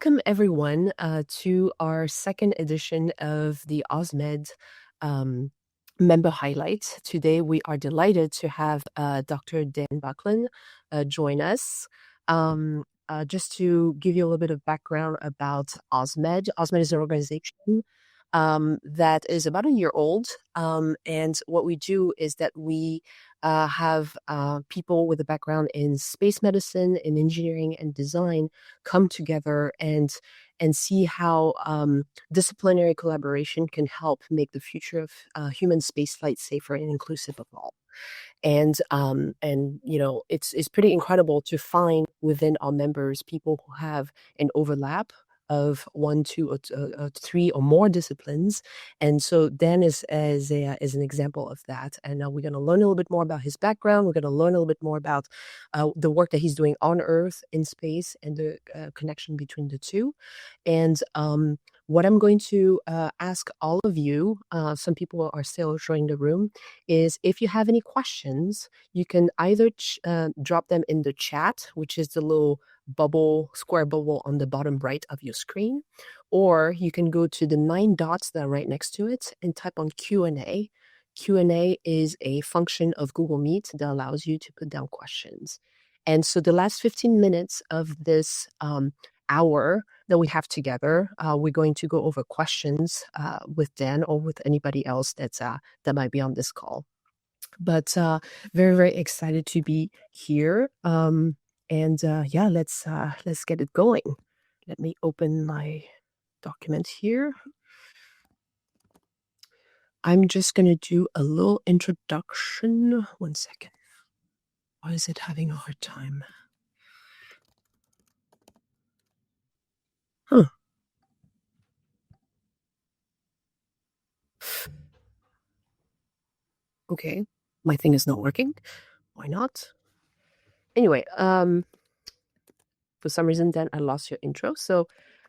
Welcome everyone to our second edition of the OSMED Member Highlight. Today we are delighted to have Dr. Dan Buckland join us. Just to give you a little bit of background about OSMED. OSMED is an organization that is about a year old. And what we do is that we have people with a background in space medicine, in engineering and design come together and see how disciplinary collaboration can help make the future of human spaceflight safer and inclusive of all. And you know, it's pretty incredible to find within our members people who have an overlap of 1, 2, or 3 or more disciplines. And so Dan is an example of that. And we're going to learn a little bit more about his background. We're going to learn a little bit more about the work that he's doing on Earth, in space, and the connection between the two. And what I'm going to ask all of you, some people are still joining the room, is if you have any questions, you can either drop them in the chat, which is the little square bubble on the bottom right of your screen, or you can go to the 9 dots that are right next to it and type on Q&A. Q&A is a function of Google Meet that allows you to put down questions. And so the last 15 minutes of this hour that we have together, we're going to go over questions with Dan or with anybody else that might be on this call. But very, very excited to be here. Yeah, let's get it going. Let me open my document here. I'm just going to do a little introduction. 1 second. Why is it having a hard time? Okay, my thing is not working. Why not? Anyway, for some reason, Dan, I lost your intro. So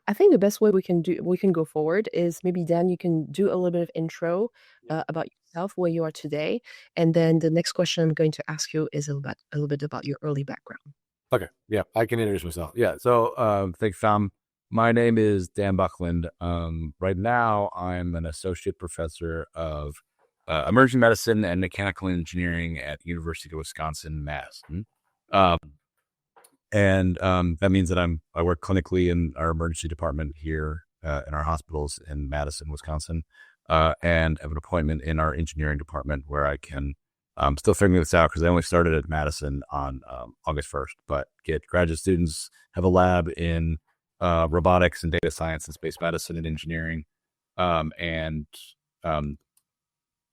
I think the best way we can go forward is maybe, Dan, you can do a little bit of intro about yourself, where you are today. And then the next question I'm going to ask you is a little bit about your early background. Okay. Yeah, I can introduce myself. Yeah. So thanks, Phnam. My name is Dan Buckland. Right now, I'm an associate professor of emerging medicine and mechanical engineering at University of Wisconsin, Madison. That means that I work clinically in our emergency department here in our hospitals in Madison, Wisconsin, and have an appointment in our engineering department where I can still figuring this out because I only started at Madison on August 1st, but get graduate students, have a lab in robotics and data science and space medicine and engineering, and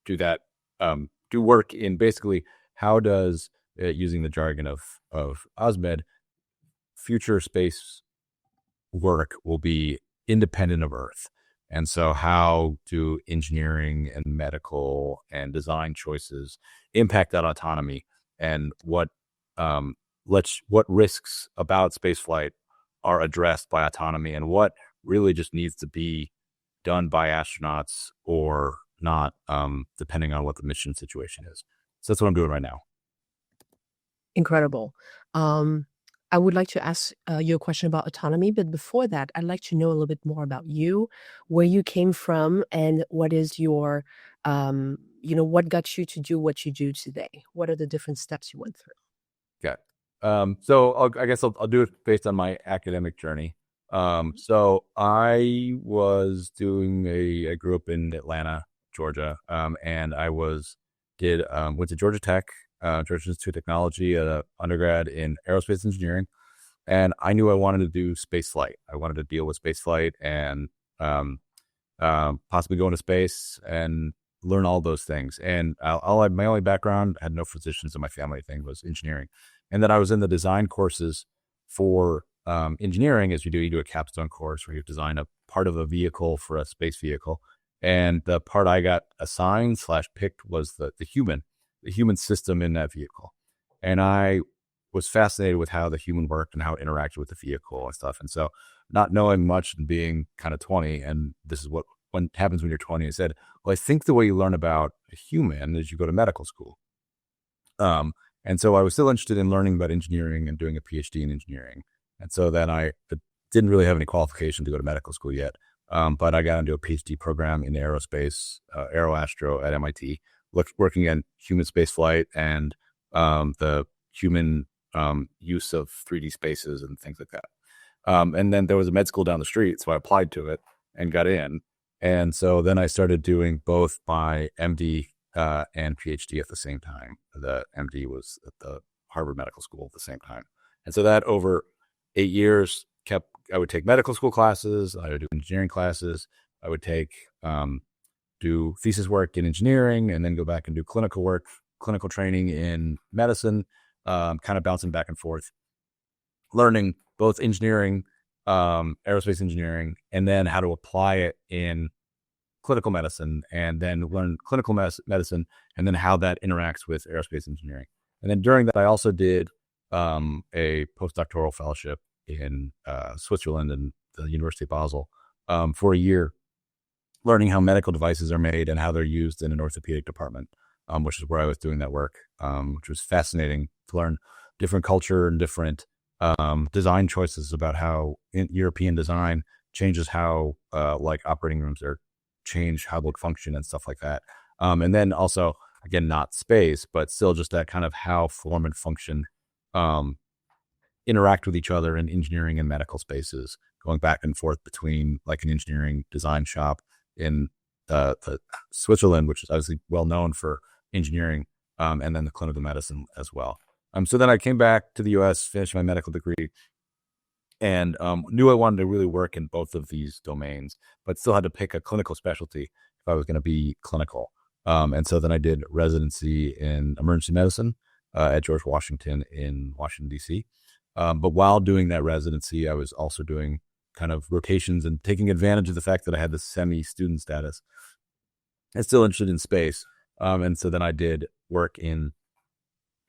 do work in basically how does, using the jargon of OSMED, future space work will be independent of Earth. And so how do engineering and medical and design choices impact that autonomy, and what risks about spaceflight are addressed by autonomy, and what really just needs to be done by astronauts or not, depending on what the mission situation is. So that's what I'm doing right now. Incredible. I would like to ask you a question about autonomy, but before that, I'd like to know a little bit more about you, where you came from, and what is your, what got you to do what you do today? What are the different steps you went through? Okay. So I guess I'll do it based on my academic journey. So I grew up in Atlanta, Georgia, and I went to Georgia Tech, Georgia Institute of Technology, undergrad in aerospace engineering. And I knew I wanted to do space flight. I wanted to deal with space flight and possibly go into space and learn all those things. And my only background, I had no physicians in my family, thing was engineering. And then I was in the design courses for engineering. As you do a capstone course where you design a part of a vehicle for a space vehicle. And the part I got assigned / picked was the human system in that vehicle. And I was fascinated with how the human worked and how it interacted with the vehicle and stuff. And so, not knowing much and being kind of 20, and this is what happens when you're 20, I said, well, I think the way you learn about a human is you go to medical school. And so I was still interested in learning about engineering and doing a PhD in engineering. And so then I didn't really have any qualification to go to medical school yet. But I got into a PhD program in aerospace, aeroastro at MIT, working in human spaceflight and the human use of 3D spaces and things like that. And then there was a med school down the street, so I applied to it and got in. And so then I started doing both my MD and PhD at the same time. The MD was at the Harvard Medical School at the same time. And so that over 8 years I would take medical school classes, I would do engineering classes, I would do thesis work in engineering, and then go back and do clinical work, clinical training in medicine, kind of bouncing back and forth, learning both engineering, aerospace engineering, and then how to apply it in clinical medicine, and then learn clinical medicine, and then how that interacts with aerospace engineering. And then during that, I also did a postdoctoral fellowship in Switzerland and the University of Basel for a year, learning how medical devices are made and how they're used in an orthopedic department, which is where I was doing that work, which was fascinating to learn different culture and different design choices about how European design changes how like operating rooms are change, how they'll function and stuff like that. And then also, again, not space, but still just that kind of how form and function interact with each other in engineering and medical spaces, going back and forth between like an engineering design shop in the Switzerland, which is obviously well known for engineering, and then the clinical medicine as well. So then I came back to the US, finished my medical degree, and knew I wanted to really work in both of these domains, but still had to pick a clinical specialty if I was going to be clinical. And so then I did residency in emergency medicine at George Washington in Washington, D.C. But while doing that residency, I was also doing kind of rotations and taking advantage of the fact that I had this semi-student status and still interested in space. And so then I did work in,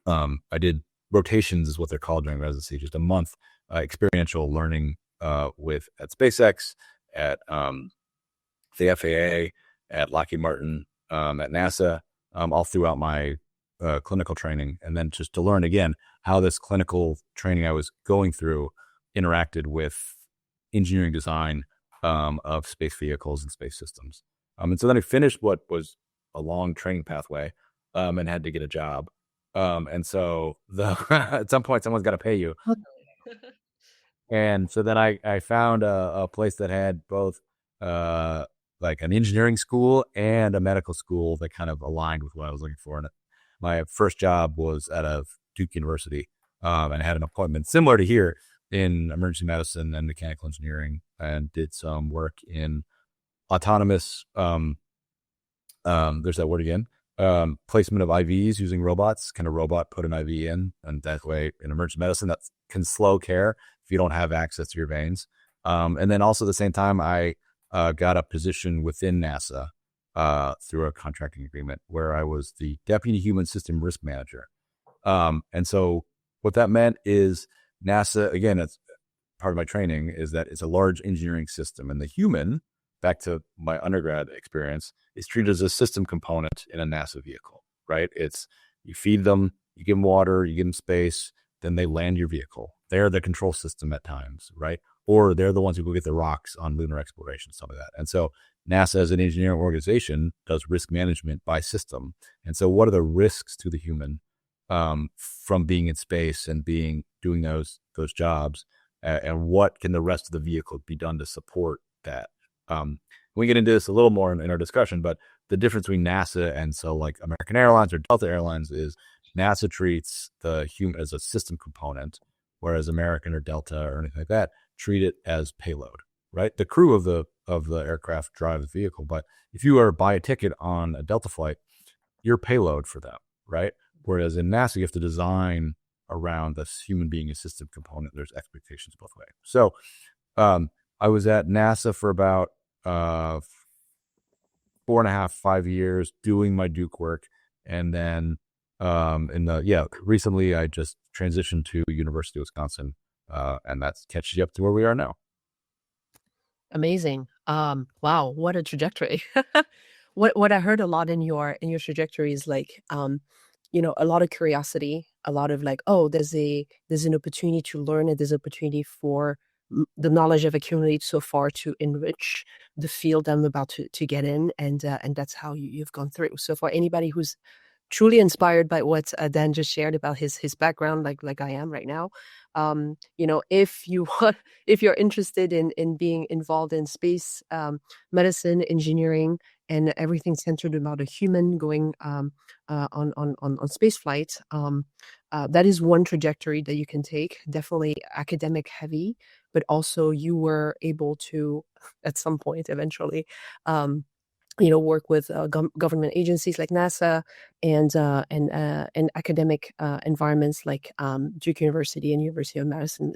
I did rotations is what they're called during residency, just a month experiential learning at SpaceX, at the FAA, at Lockheed Martin, at NASA, all throughout my clinical training. And then just to learn again how this clinical training I was going through interacted with engineering design of space vehicles and space systems. And so then I finished what was a long training pathway and had to get a job. And so at some point, someone's got to pay you. And so then I found a place that had both like an engineering school and a medical school that kind of aligned with what I was looking for. And my first job was at a Duke University, and I had an appointment similar to here in emergency medicine and mechanical engineering, and did some work in autonomous, there's that word again, placement of IVs using robots, kind of robot put an IV in, and that way in emergency medicine that can slow care if you don't have access to your veins. And then also at the same time, I got a position within NASA through a contracting agreement where I was the Deputy Human System Risk Manager. And so what that meant is NASA, again, it's part of my training, is that it's a large engineering system, and the human, back to my undergrad experience, is treated as a system component in a NASA vehicle, right? It's, you feed them, you give them water, you give them space, then they land your vehicle. They're the control system at times, right? Or they're the ones who go get the rocks on lunar exploration, some of that. And so NASA as an engineering organization does risk management by system. And so what are the risks to the human from being in space and doing those jobs, and what can the rest of the vehicle be done to support that? We get into this a little more in our discussion, but the difference between NASA and so like American Airlines or Delta Airlines is NASA treats the human as a system component, whereas American or Delta or anything like that treat it as payload, right? The crew of the aircraft drive the vehicle, but if you are buy a ticket on a Delta flight, you're payload for them, right? Whereas in NASA, you have to design around this human being a system component. There's expectations both ways. So I was at NASA for about 4.5, 5 years doing my Duke work. And then recently I just transitioned to University of Wisconsin, and that catches you up to where we are now. Amazing. Wow, what a trajectory. What I heard a lot in your trajectory is like, a lot of curiosity, a lot of like, oh, there's an opportunity to learn, and there's opportunity for the knowledge I've accumulated so far to enrich the field I'm about to get in, and that's how you've gone through. So for anybody who's truly inspired by what Dan just shared about his background, like I am right now. If you want, if you're interested in being involved in space medicine, engineering, and everything centered about a human going on space flight, that is one trajectory that you can take. Definitely academic heavy, but also you were able to, at some point, eventually. Work with government agencies like NASA and academic environments like Duke University and University of Madison,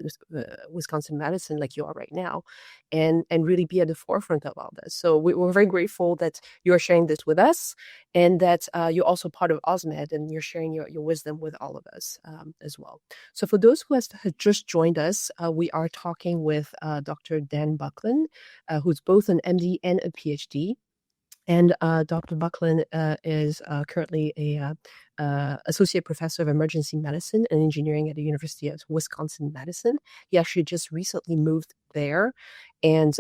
Wisconsin Madison, like you are right now, and really be at the forefront of all this. So we're very grateful that you are sharing this with us, and that you're also part of OSMED, and you're sharing your wisdom with all of us as well. So for those who have just joined us, we are talking with Dr. Dan Buckland, who's both an MD and a PhD. And Dr. Buckland is currently a associate professor of emergency medicine and engineering at the University of Wisconsin-Madison. He actually just recently moved there. And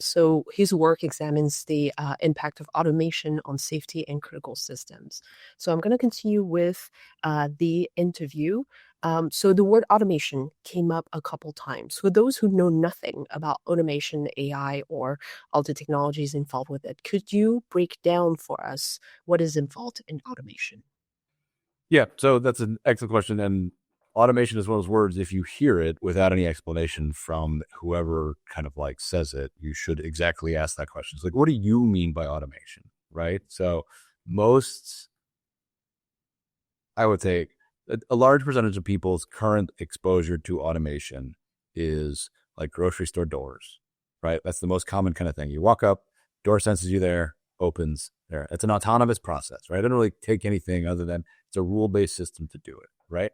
so his work examines the impact of automation on safety and critical systems. So I'm going to continue with the interview. So the word automation came up a couple times. For those who know nothing about automation, AI, or all the technologies involved with it, could you break down for us what is involved in automation? Yeah, so that's an excellent question. And automation is one of those words, if you hear it without any explanation from whoever kind of like says it, you should exactly ask that question. It's like, what do you mean by automation, right? So I would say a large percentage of people's current exposure to automation is like grocery store doors, right? That's the most common kind of thing. You walk up, door senses you there, opens there. It's an autonomous process, right? It doesn't really take anything other than it's a rule-based system to do it, right?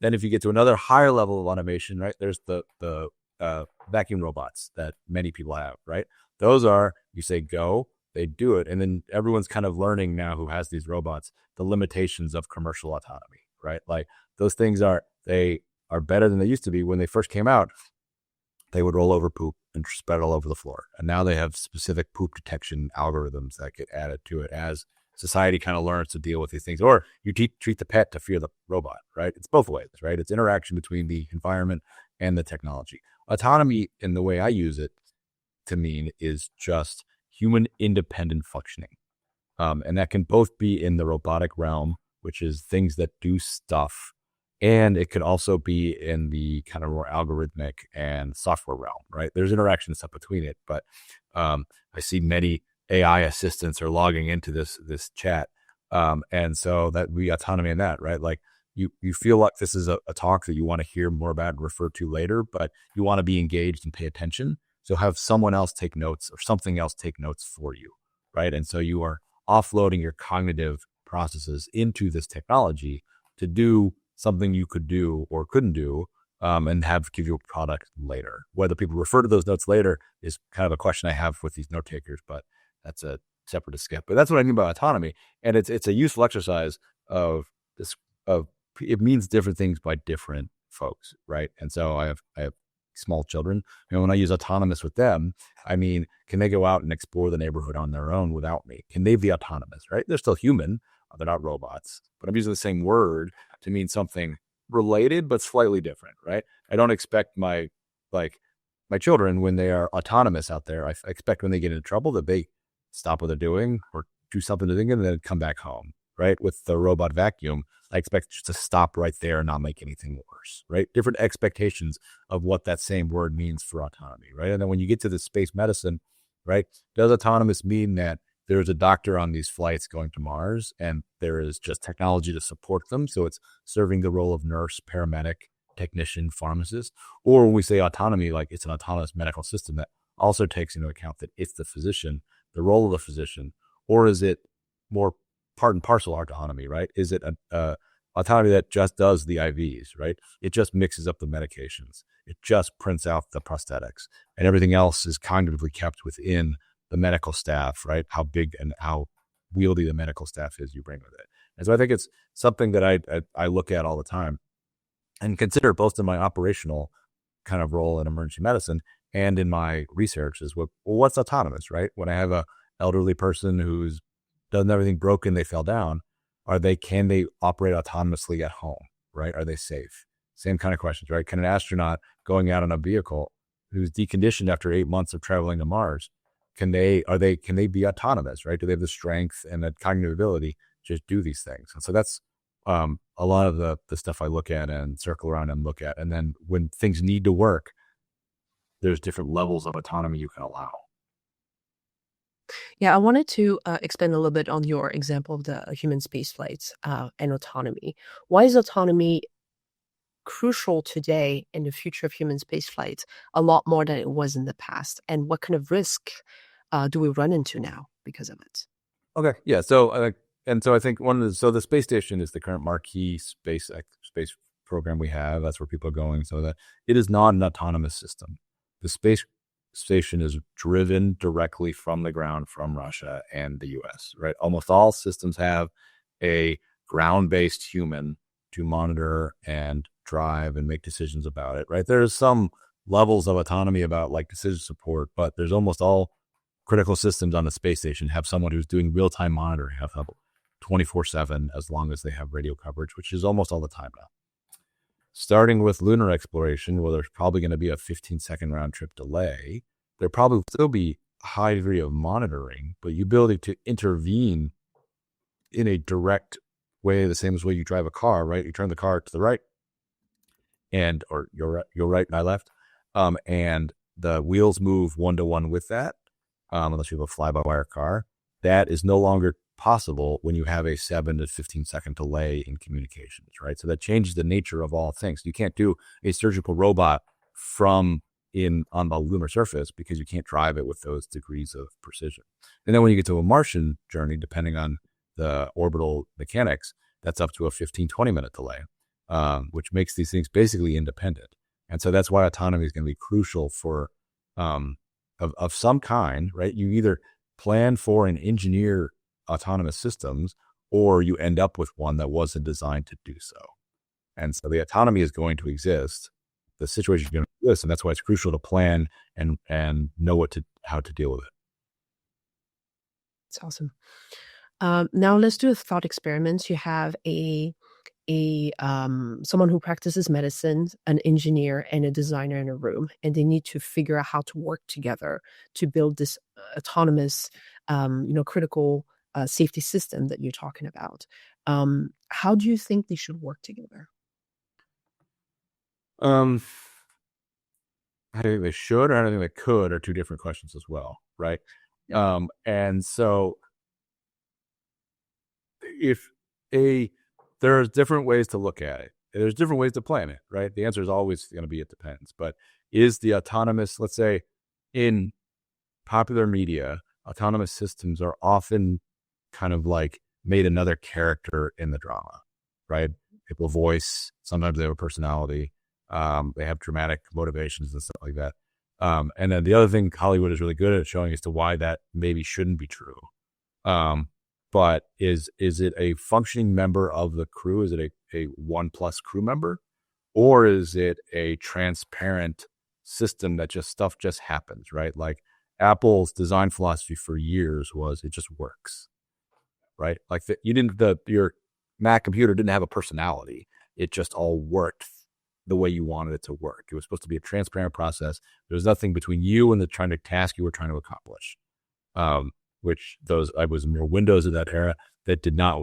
Then if you get to another higher level of automation, right, there's the vacuum robots that many people have, right? Those are, you say go, they do it. And then everyone's kind of learning now who has these robots, the limitations of commercial autonomy, right? Like those things they are better than they used to be. When they first came out, they would roll over poop and spread it all over the floor. And now they have specific poop detection algorithms that get added to it as society kind of learns to deal with these things. Or you treat the pet to fear the robot, right? It's both ways, right? It's interaction between the environment and the technology. Autonomy, in the way I use it to mean, is just human independent functioning. And that can both be in the robotic realm, which is things that do stuff, and it could also be in the kind of more algorithmic and software realm, right? There's interaction and stuff between it, but I see many AI assistants are logging into this chat, and so that we autonomy in that, right? Like you feel like this is a talk that you want to hear more about and refer to later, but you want to be engaged and pay attention. So have someone else take notes or something else take notes for you, right? And so you are offloading your cognitive processes into this technology to do something you could do or couldn't do, and give you a product later. Whether people refer to those notes later is kind of a question I have with these note takers, but that's a separate skip. But that's what I mean by autonomy. And it's a useful exercise of this, it means different things by different folks, right? And so I have small children. When I use autonomous with them, I mean, can they go out and explore the neighborhood on their own without me? Can they be autonomous, right? They're still human. They're not robots, but I'm using the same word to mean something related, but slightly different, right? I don't expect my children, when they are autonomous out there, I expect when they get into trouble that they stop what they're doing or do something to think and then come back home, right? With the robot vacuum, I expect just to stop right there and not make anything worse, right? Different expectations of what that same word means for autonomy, right? And then when you get to the space medicine, right, does autonomous mean that there's a doctor on these flights going to Mars and there is just technology to support them? So it's serving the role of nurse, paramedic, technician, pharmacist? Or when we say autonomy, like it's an autonomous medical system that also takes into account that it's the physician, the role of the physician, or is it more part and parcel autonomy, right? Is it an autonomy that just does the IVs, right? It just mixes up the medications. It just prints out the prosthetics, and everything else is cognitively kept within the medical staff, right? How big and how wieldy the medical staff is you bring with it. And so I think it's something that I look at all the time and consider both in my operational kind of role in emergency medicine and in my research is what's autonomous, right? When I have a elderly person who's done everything broken, they fell down, can they operate autonomously at home, right? Are they safe? Same kind of questions, right? Can an astronaut going out on a vehicle who's deconditioned after 8 months of traveling to Mars, can they be autonomous, right? Do they have the strength and the cognitive ability to just do these things? And so that's a lot of the stuff I look at and circle around and look at. And then when things need to work, there's different levels of autonomy you can allow. Yeah, I wanted to expand a little bit on your example of the human space flights and autonomy. Why is autonomy crucial today in the future of human space flight a lot more than it was in the past? And what kind of risk do we run into now because of it? Okay, yeah. So I think the space station is the current marquee space program we have. That's where people are going. So that it is not an autonomous system. The space station is driven directly from the ground from Russia and the US, right? Almost all systems have a ground-based human to monitor and drive and make decisions about it, right? There's some levels of autonomy about like decision support, but there's almost all critical systems on the space station have someone who's doing real-time monitoring, have 24/7 as long as they have radio coverage, which is almost all the time now. Starting with lunar exploration, where there's probably going to be a 15-second round trip delay, there probably will still be a high degree of monitoring, but the ability to intervene in a direct way, the same as way you drive a car, right? You turn the car to the right, or your right, my left, and the wheels move 1-to-1 with that, unless you have a fly-by-wire car. That is no longer possible when you have a 7 to 15 second delay in communications, right? So that changes the nature of all things. You can't do a surgical robot on the lunar surface because you can't drive it with those degrees of precision. And then when you get to a Martian journey, depending on the orbital mechanics, that's up to a 15-20 minute delay, which makes these things basically independent. And so that's why autonomy is going to be crucial for of some kind, right? You either plan for and engineer autonomous systems, or you end up with one that wasn't designed to do so. And so the autonomy is going to exist. The situation is going to exist, and that's why it's crucial to plan and know how to deal with it. That's awesome. Now let's do a thought experiment. You have someone who practices medicine, an engineer, and a designer in a room, and they need to figure out how to work together to build this autonomous, critical safety system that you're talking about. How do you think they should work together? How do you think they should, or how do you think they could, are two different questions as well, right? Yeah. And so there's different ways to look at it. There's different ways to plan it, right? The answer is always going to be it depends. But is the autonomous, let's say in popular media, autonomous systems are often kind of like made another character in the drama, right? People voice, sometimes they have a personality, they have dramatic motivations and stuff like that. And then the other thing Hollywood is really good at showing as to why that maybe shouldn't be true. But is it a functioning member of the crew? Is it a 1+ crew member? Or is it a transparent system that stuff just happens, right? Like Apple's design philosophy for years was it just works, right? Like your Mac computer didn't have a personality. It just all worked the way you wanted it to work. It was supposed to be a transparent process. There was nothing between you and the task you were trying to accomplish. I was more Windows of that era that did not.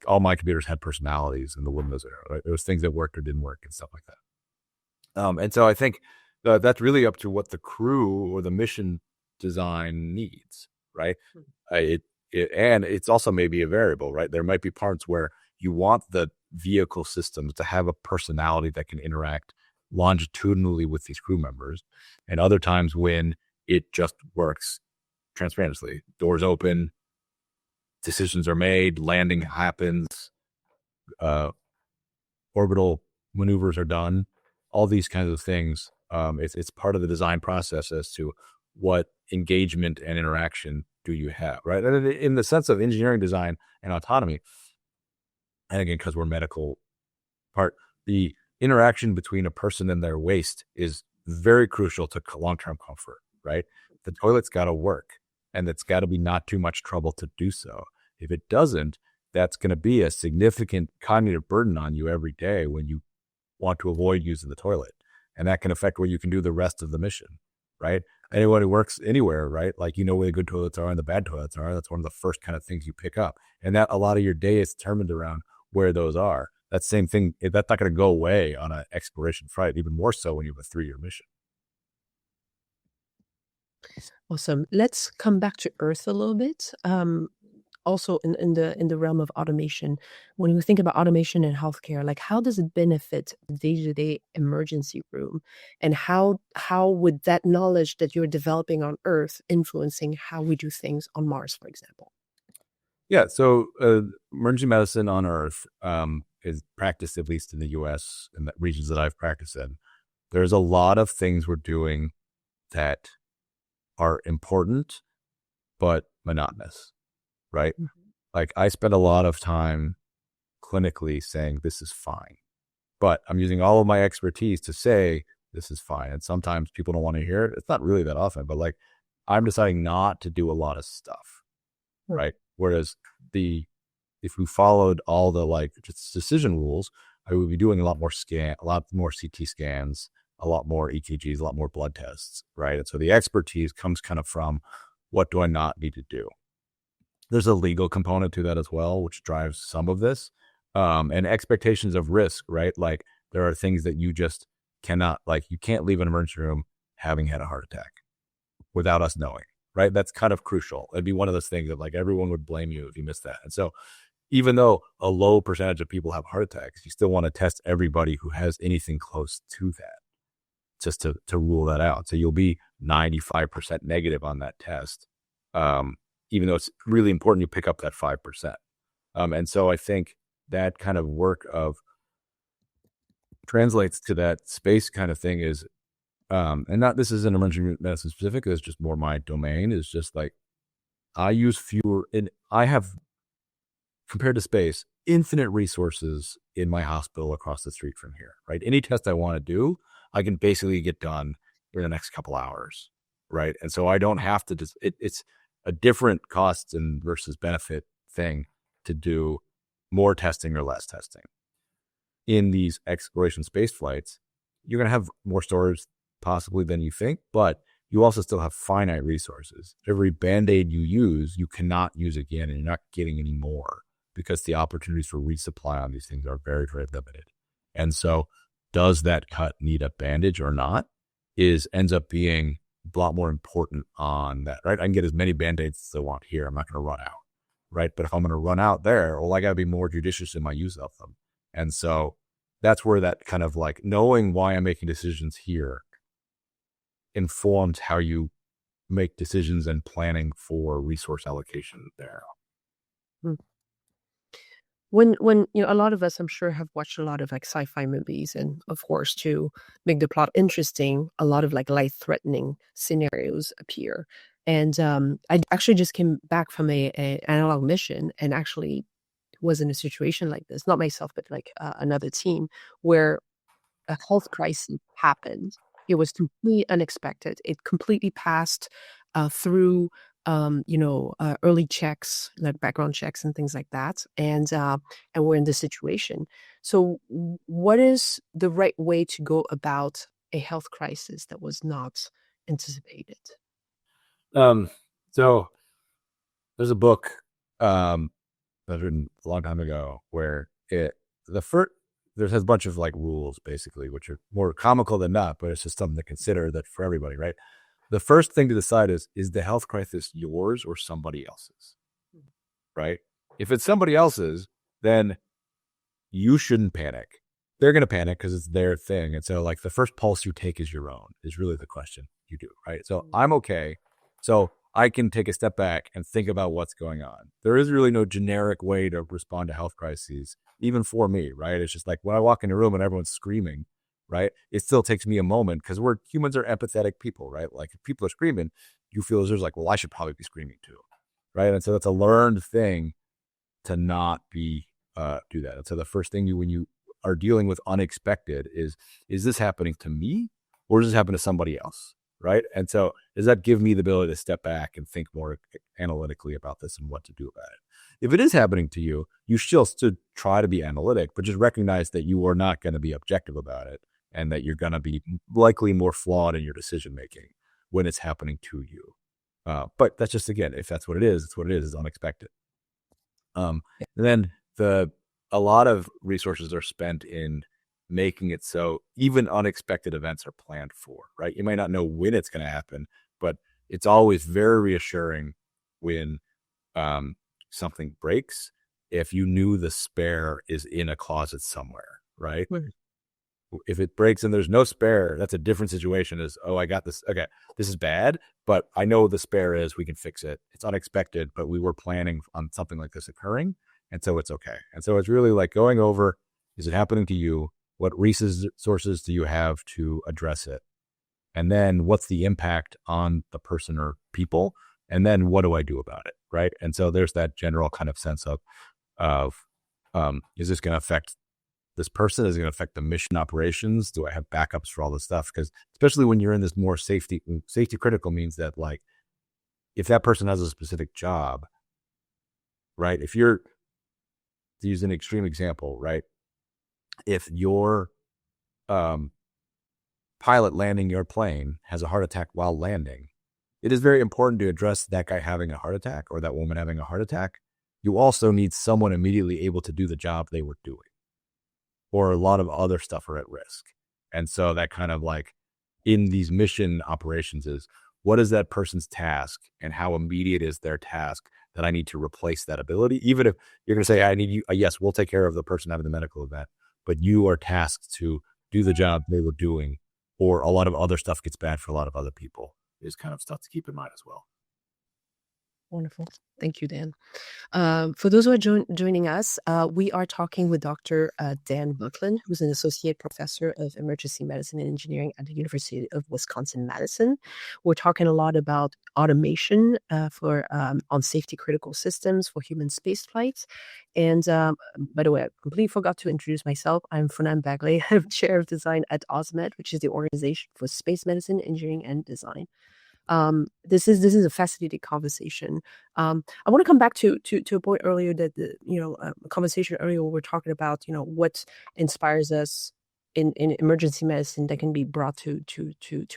All my computers had personalities in the Windows era. Right? There was things that worked or didn't work and stuff like that. And so I think that's really up to what the crew or the mission design needs, right? And it's also maybe a variable, right? There might be parts where you want the vehicle systems to have a personality that can interact longitudinally with these crew members, and other times when it just works transparently. Doors open, decisions are made, landing happens, orbital maneuvers are done, all these kinds of things. It's part of the design process as to what engagement and interaction do you have, right? And in the sense of engineering design and autonomy, and again, because we're medical part, the interaction between a person and their waste is very crucial to long-term comfort, right? The toilet's got to work, and it's got to be not too much trouble to do so. If it doesn't, that's going to be a significant cognitive burden on you every day when you want to avoid using the toilet. And that can affect where you can do the rest of the mission, right? Anyone who works anywhere, right? Like, where the good toilets are and the bad toilets are. That's one of the first kind of things you pick up. And that a lot of your day is determined around where those are. That same thing, that's not going to go away on an exploration flight, even more so when you have a 3-year mission. Awesome. Let's come back to Earth a little bit. Also in the realm of automation, when you think about automation in healthcare, like how does it benefit the day-to-day emergency room, and how would that knowledge that you're developing on Earth influencing how we do things on Mars, for example? Yeah. So emergency medicine on Earth is practiced, at least in the U.S. and the regions that I've practiced in. There's a lot of things we're doing that are important but monotonous, right? Mm-hmm. Like, I spend a lot of time clinically saying this is fine, but I'm using all of my expertise to say this is fine. And sometimes people don't want to hear it. It's not really that often, but like, I'm deciding not to do a lot of stuff, right? Whereas if we followed all the like just decision rules, I would be doing a lot more CT scans, a lot more EKGs, a lot more blood tests, right? And so the expertise comes kind of from, what do I not need to do? There's a legal component to that as well, which drives some of this, and expectations of risk, right? Like, there are things that you just cannot, like, you can't leave an emergency room having had a heart attack without us knowing, right? That's kind of crucial. It'd be one of those things that like everyone would blame you if you missed that. And so even though a low percentage of people have heart attacks, you still want to test everybody who has anything close to that, just to rule that out. So you'll be 95% negative on that test, even though it's really important you pick up that 5%. And so I think that kind of work of translates to that space kind of thing is, and not, this isn't emergency medicine specific, it's just more my domain, is just like, I use fewer, and I have, compared to space, infinite resources in my hospital across the street from here, right? Any test I want to do, I can basically get done in the next couple hours, right? And so I don't have to just, it's a different cost and versus benefit thing to do more testing or less testing. In these exploration space flights, you're going to have more storage possibly than you think, but you also still have finite resources. Every Band-Aid you use, you cannot use again, and you're not getting any more because the opportunities for resupply on these things are very, very limited. And so does that cut need a bandage or not ends up being a lot more important on that, right? I can get as many Band-Aids as I want here. I'm not going to run out, right? But if I'm going to run out there, well, I got to be more judicious in my use of them. And so that's where that kind of like knowing why I'm making decisions here informs how you make decisions and planning for resource allocation there. When a lot of us, I'm sure, have watched a lot of like sci-fi movies, and of course, to make the plot interesting, a lot of like life-threatening scenarios appear. And I actually just came back from a analog mission, and actually was in a situation like this, not myself, but like another team, where a health crisis happened. It was completely unexpected. It completely passed through early checks, like background checks and things like that. And we're in this situation. So what is the right way to go about a health crisis that was not anticipated? So there's a book that was written a long time ago where there has a bunch of like rules basically, which are more comical than not, but it's just something to consider that for everybody, right? The first thing to decide is the health crisis yours or somebody else's, right? If it's somebody else's, then you shouldn't panic. They're going to panic because it's their thing. And so like the first pulse you take is your own, is really the question you do, right? So I'm okay. So I can take a step back and think about what's going on. There is really no generic way to respond to health crises, even for me, right? It's just like when I walk in a room and everyone's screaming, right? It still takes me a moment because humans are empathetic people, right? Like if people are screaming, you feel as there's like, well, I should probably be screaming too, right? And so that's a learned thing to not do that. And so the first thing when you are dealing with unexpected is this happening to me or does this happen to somebody else, right? And so does that give me the ability to step back and think more analytically about this and what to do about it? If it is happening to you, you still try to be analytic, but just recognize that you are not going to be objective about it and that you're going to be likely more flawed in your decision making when it's happening to you. But that's just, again, if that's what it is, it's what it is. It's unexpected. And then a lot of resources are spent in making it so even unexpected events are planned for, right? You might not know when it's going to happen, but it's always very reassuring when something breaks if you knew the spare is in a closet somewhere, right? If it breaks and there's no spare, that's a different situation. I got this. Okay, this is bad, but I know the spare is, we can fix it. It's unexpected, but we were planning on something like this occurring. And so it's okay. And so it's really like going over, is it happening to you? What resources do you have to address it? And then what's the impact on the person or people? And then what do I do about it? Right. And so there's that general kind of sense of is this going to affect this person? Is it going to affect the mission operations? Do I have backups for all this stuff? Because especially when you're in this more safety critical means that, like, if that person has a specific job, right? If you're, to use an extreme example, right? If your pilot landing your plane has a heart attack while landing, it is very important to address that guy having a heart attack or that woman having a heart attack. You also need someone immediately able to do the job they were doing, or a lot of other stuff are at risk. And so that kind of, like, in these mission operations is, what is that person's task and how immediate is their task that I need to replace that ability? Even if you're going to say, I need you, yes, we'll take care of the person having the medical event, but you are tasked to do the job they were doing, or a lot of other stuff gets bad for a lot of other people, is kind of stuff to keep in mind as well. Wonderful. Thank you, Dan. For those who are joining us, we are talking with Dr. Dan Buckland, who's an associate professor of emergency medicine and engineering at the University of Wisconsin-Madison. We're talking a lot about automation on safety critical systems for human spaceflight. And by the way, I completely forgot to introduce myself. I'm Phnam Bagley. I'm chair of design at OSMED, which is the Organization for Space Medicine, Engineering, and Design. This is a fascinating conversation. I want to come back to a point earlier that a conversation earlier where we're talking about what inspires us in emergency medicine that can be brought to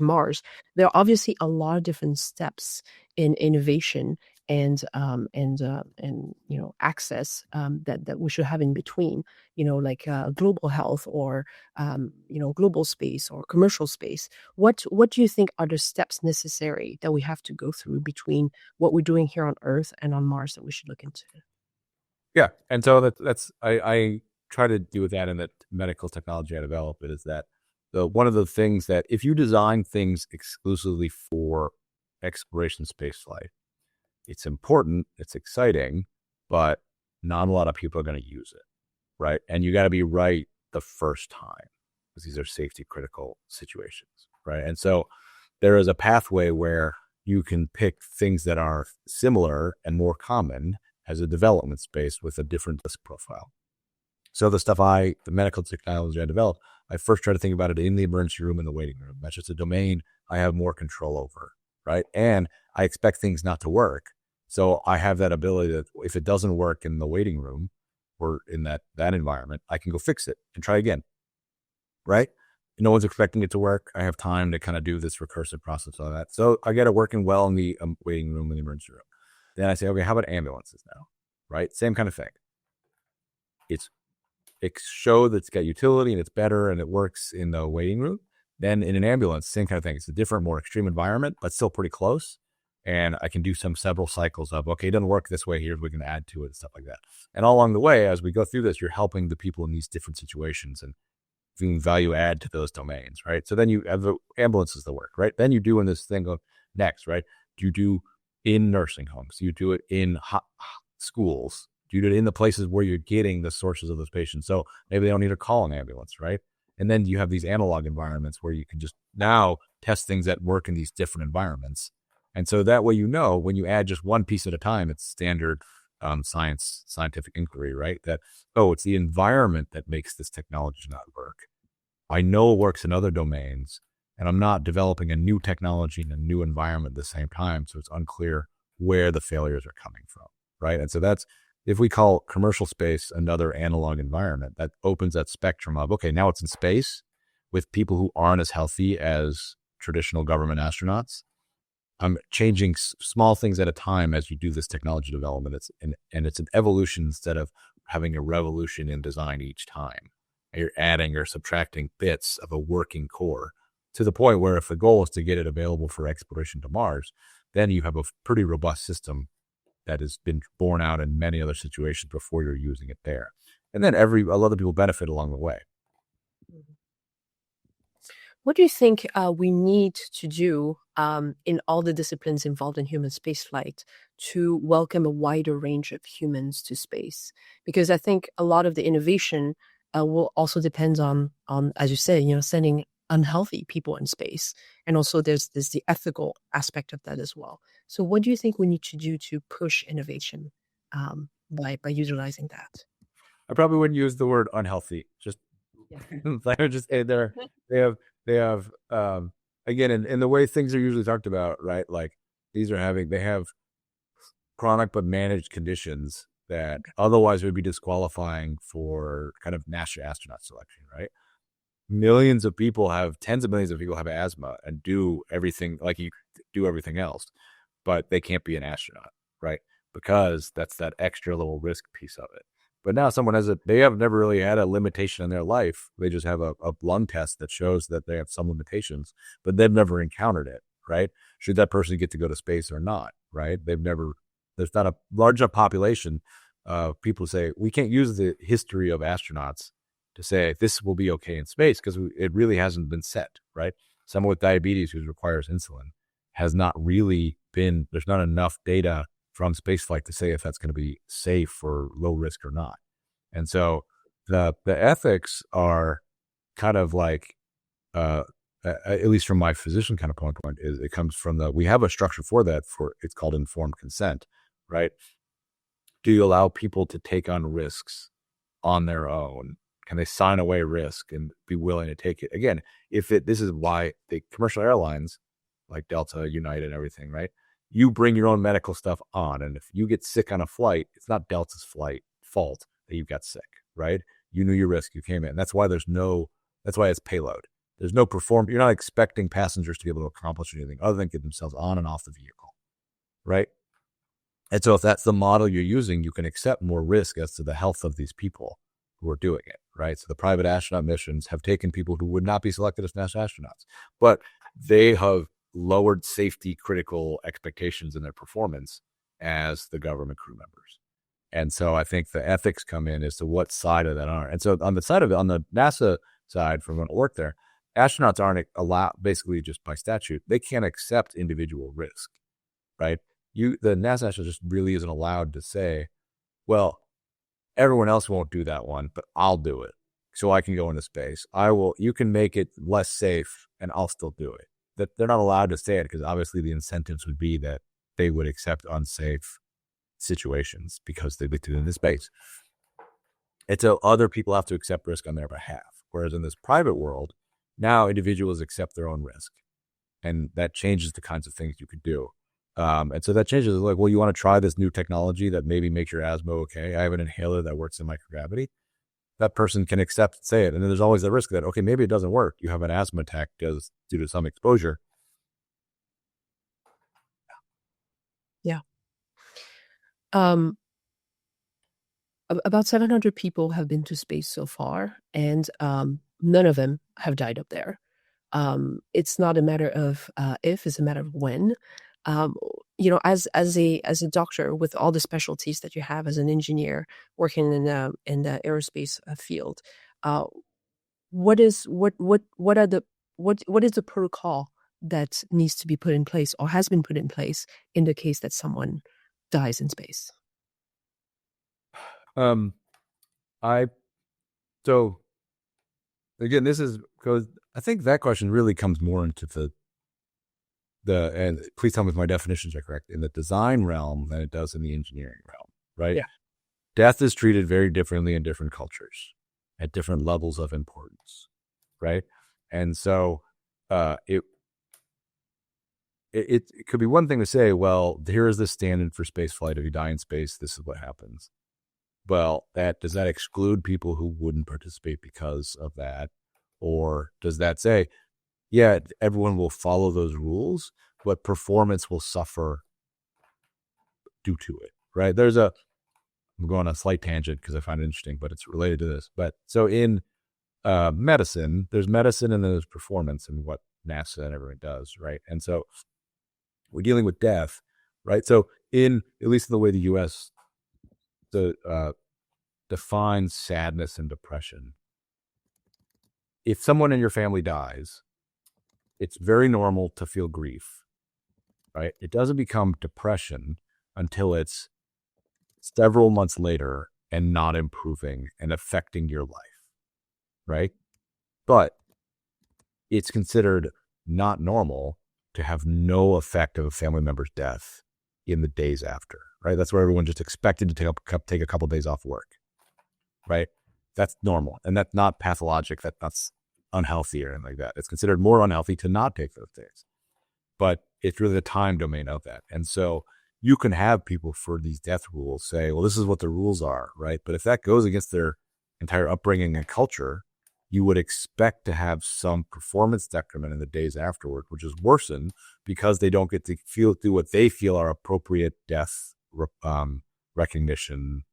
Mars. There are obviously a lot of different steps in innovation and access that we should have in between, like global health or global space or commercial space. What do you think are the steps necessary that we have to go through between what we're doing here on Earth and on Mars that we should look into? Yeah, and so that's I try to do with that in that medical technology I develop. It is that one of the things that if you design things exclusively for exploration spaceflight, it's important, it's exciting, but not a lot of people are going to use it, right? And you got to be right the first time, because these are safety critical situations, right? And so there is a pathway where you can pick things that are similar and more common as a development space with a different risk profile. So the medical technology I developed, I first try to think about it in the emergency room and the waiting room. That's just a domain I have more control over, right? And I expect things not to work. So I have that ability that if it doesn't work in the waiting room or in that environment, I can go fix it and try again, right? No one's expecting it to work. I have time to kind of do this recursive process on that. So I get it working well in the waiting room and the emergency room. Then I say, okay, how about ambulances now, right? Same kind of thing. It show that it's got utility and it's better and it works in the waiting room. Then in an ambulance, same kind of thing. It's a different, more extreme environment, but still pretty close. And I can do several cycles of, okay, it doesn't work this way. Here's what we can add to it and stuff like that. And all along the way, as we go through this, you're helping the people in these different situations and giving value add to those domains, right? So then you have the ambulances that work, right? Then you're doing this thing of next, right? Do you do in nursing homes? Do you do it in schools? Do you do it in the places where you're getting the sources of those patients? So maybe they don't need to call an ambulance, right? And then you have these analog environments where you can just now test things that work in these different environments. And so that way, when you add just one piece at a time, it's standard scientific inquiry, right? That, it's the environment that makes this technology not work. I know it works in other domains. and I'm not developing a new technology in a new environment at the same time. So it's unclear where the failures are coming from, right? And so that's, if we call commercial space another analog environment, that opens that spectrum of, okay, now it's in space with people who aren't as healthy as traditional government astronauts. I'm changing small things at a time as you do this technology development. And it's an evolution instead of having a revolution in design each time. You're adding or subtracting bits of a working core to the point where if the goal is to get it available for exploration to Mars, then you have a pretty robust system that has been borne out in many other situations before you're using it there. And then a lot of people benefit along the way. What do you think we need to do in all the disciplines involved in human spaceflight to welcome a wider range of humans to space? Because I think a lot of the innovation will also depend on, as you say, sending unhealthy people in space. And also there's the ethical aspect of that as well. So what do you think we need to do to push innovation by utilizing that? I probably wouldn't use the word unhealthy. Just, I would just say they have again, in the way things are usually talked about, right? Like they have chronic but managed conditions that otherwise would be disqualifying for kind of NASA astronaut selection, right? Tens of millions of people have asthma and do everything like you do everything else, but they can't be an astronaut, right? Because that's that extra little risk piece of it. But now someone they have never really had a limitation in their life. They just have a lung test that shows that they have some limitations, but they've never encountered it, right? Should that person get to go to space or not, right? There's not a large enough population of people who say, we can't use the history of astronauts to say this will be okay in space because it really hasn't been set, right? Someone with diabetes who requires insulin has not really been, there's not enough data from spaceflight to say if that's going to be safe or low risk or not. And so the ethics are kind of like, at least from my physician kind of point, is it comes from we have a structure for that, it's called informed consent, right? Do you allow people to take on risks on their own? Can they sign away risk and be willing to take it? Again, this is why the commercial airlines like Delta, United, and everything, right? You bring your own medical stuff on. And if you get sick on a flight, it's not Delta's fault that you got sick, right? You knew your risk, you came in. That's why it's payload. There's no you're not expecting passengers to be able to accomplish anything other than get themselves on and off the vehicle, right? And so if that's the model you're using, you can accept more risk as to the health of these people who are doing it, right? So the private astronaut missions have taken people who would not be selected as NASA astronauts, but they have lowered safety critical expectations in their performance as the government crew members. And so I think the ethics come in as to what side of that are. And so on the NASA side, from when I work there, astronauts aren't allowed, basically just by statute, they can't accept individual risk, right? The NASA astronaut just really isn't allowed to say, well, everyone else won't do that one, but I'll do it so I can go into space. You can make it less safe and I'll still do it. That they're not allowed to say it because obviously the incentives would be that they would accept unsafe situations because they looked into space. And so other people have to accept risk on their behalf. Whereas in this private world, now individuals accept their own risk. And that changes the kinds of things you could do. And so that changes, like, well, you want to try this new technology that maybe makes your asthma okay. I have an inhaler that works in microgravity. That person can accept and say it. And then there's always the risk that, okay, maybe it doesn't work. You have an asthma attack due to some exposure. Yeah. About 700 people have been to space so far, and none of them have died up there. It's not a matter of if, it's a matter of when. As a doctor with all the specialties that you have as an engineer working in the aerospace field, what is the protocol that needs to be put in place or has been put in place in the case that someone dies in space? So again, this is because I think that question really comes more into and please tell me if my definitions are correct, in the design realm than it does in the engineering realm, right? Yeah. Death is treated very differently in different cultures at different levels of importance, right? And so it could be one thing to say, well, here is the standard for space flight. If you die in space, this is what happens. Well, does that exclude people who wouldn't participate because of that? Or does that say, yeah, everyone will follow those rules, but performance will suffer due to it, right? I'm going on a slight tangent because I find it interesting, but it's related to this. But so in medicine, there's medicine and then there's performance and what NASA and everyone does, right? And so we're dealing with death, right? So at least in the way the U.S. Defines sadness and depression, if someone in your family dies, it's very normal to feel grief, right? It doesn't become depression until it's several months later and not improving and affecting your life, right? But it's considered not normal to have no effect of a family member's death in the days after, right? That's where everyone just expected to take a couple of days off work, right? That's normal. And that's not pathologic. That's unhealthy or anything like that. It's considered more unhealthy to not take those days. But it's really the time domain of that. And so you can have people for these death rules say, well, this is what the rules are, right? But if that goes against their entire upbringing and culture, you would expect to have some performance decrement in the days afterward, which is worsened because they don't get to do what they feel are appropriate death recognition